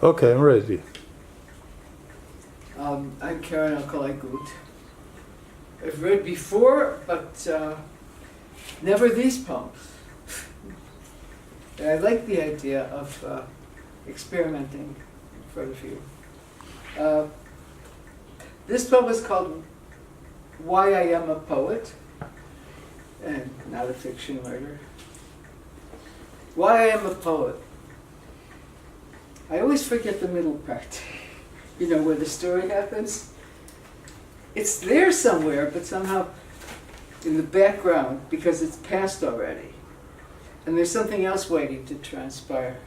Okay, I'm ready. I'm Karen Alkalay. I've read before, but never these poems. And I like the idea of experimenting in front of you. This poem is called Why I Am a Poet, and not a fiction writer. Why I Am a Poet. I always forget the middle part. You know, where the story happens. It's there somewhere, but somehow in the background, because it's past already. And there's something else waiting to transpire.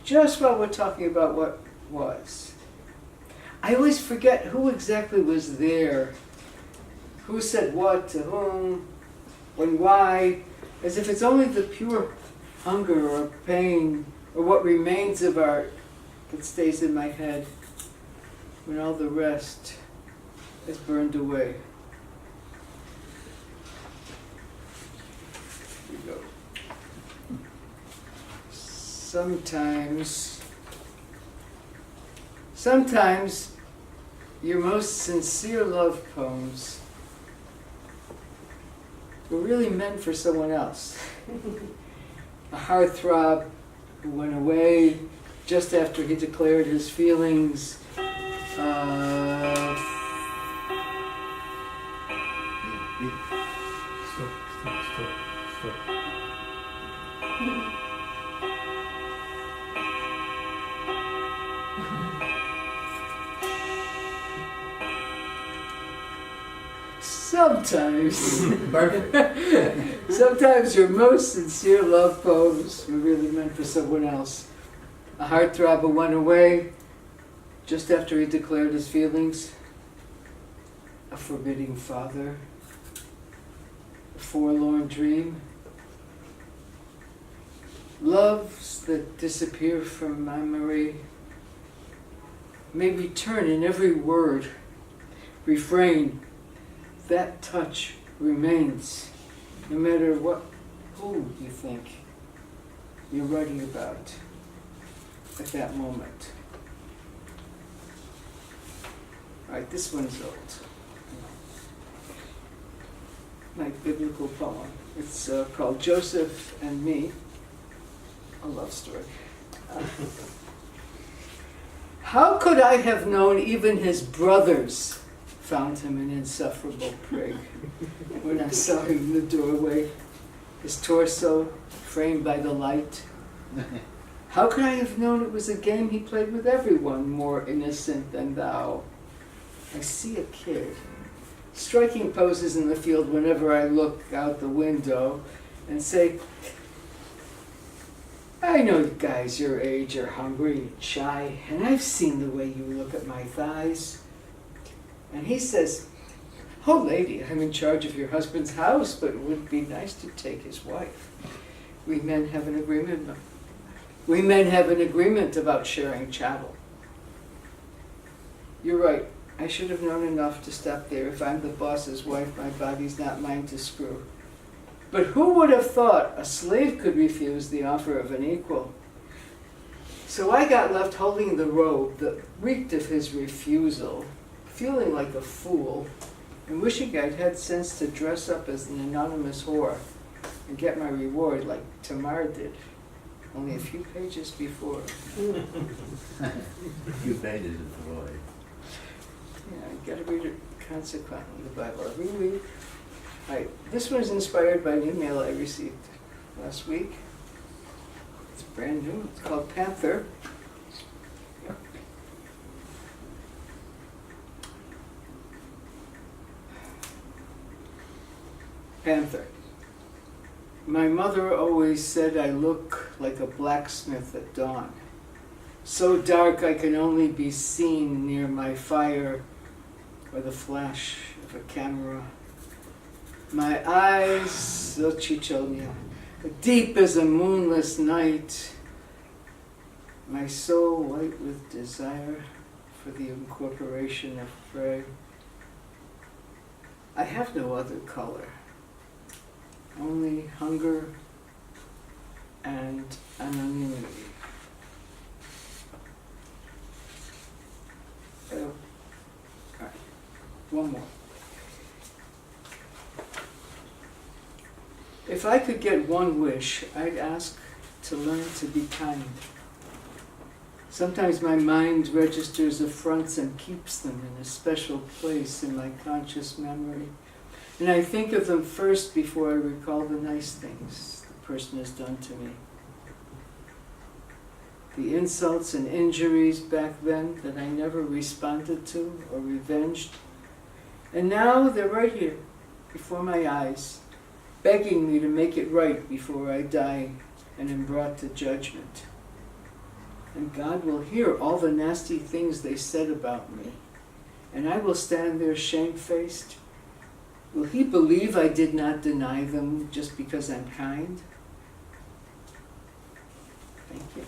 Just while we're talking about what was. I always forget who exactly was there. Who said what to whom, when, why, as if it's only the pure hunger or pain or what remains of art that stays in my head when all the rest is burned away. Here we go. Sometimes your most sincere love poems were really meant for someone else. A heartthrob who went away just after he declared his feelings. Stop. Sometimes. Perfect. Sometimes your most sincere love poems were really meant for someone else. A heartthrob who went away just after he declared his feelings. A forbidding father. A forlorn dream. Loves that disappear from memory may return in every word. Refrain. That touch remains, no matter who you think you're writing about at that moment. All right, this one's old. My biblical poem. It's called Joseph and Me, a love story. How could I have known even his brothers found him an insufferable prig when I saw him in the doorway, his torso framed by the light? How could I have known it was a game he played with everyone more innocent than thou? I see a kid striking poses in the field whenever I look out the window and say, I know guys your age are hungry and shy, and I've seen the way you look at my thighs. And he says, oh lady, I'm in charge of your husband's house, but it would be nice to take his wife. We men have an agreement about sharing chattel. You're right, I should have known enough to stop there. If I'm the boss's wife, my body's not mine to screw. But who would have thought a slave could refuse the offer of an equal? So I got left holding the robe that reeked of his refusal, feeling like a fool, and wishing I'd had sense to dress up as an anonymous whore and get my reward like Tamar did, only a few pages before. A few pages before. Yeah, you gotta read it consequently, the Bible, every week. Right, this one is inspired by an email I received last week. It's brand new, it's called Panther. Panther. My mother always said I look like a blacksmith at dawn. So dark I can only be seen near my fire or the flash of a camera. My eyes, so she told me, deep as a moonless night. My soul white with desire for the incorporation of prey. I have no other color. Only hunger and anonymity. one more. If I could get one wish, I'd ask to learn to be kind. Sometimes my mind registers affronts and keeps them in a special place in my conscious memory. And I think of them first before I recall the nice things the person has done to me. The insults and injuries back then that I never responded to or revenged. And now they're right here, before my eyes, begging me to make it right before I die and am brought to judgment. And God will hear all the nasty things they said about me, and I will stand there shamefaced. Will He believe I did not deny them just because I'm kind? Thank you.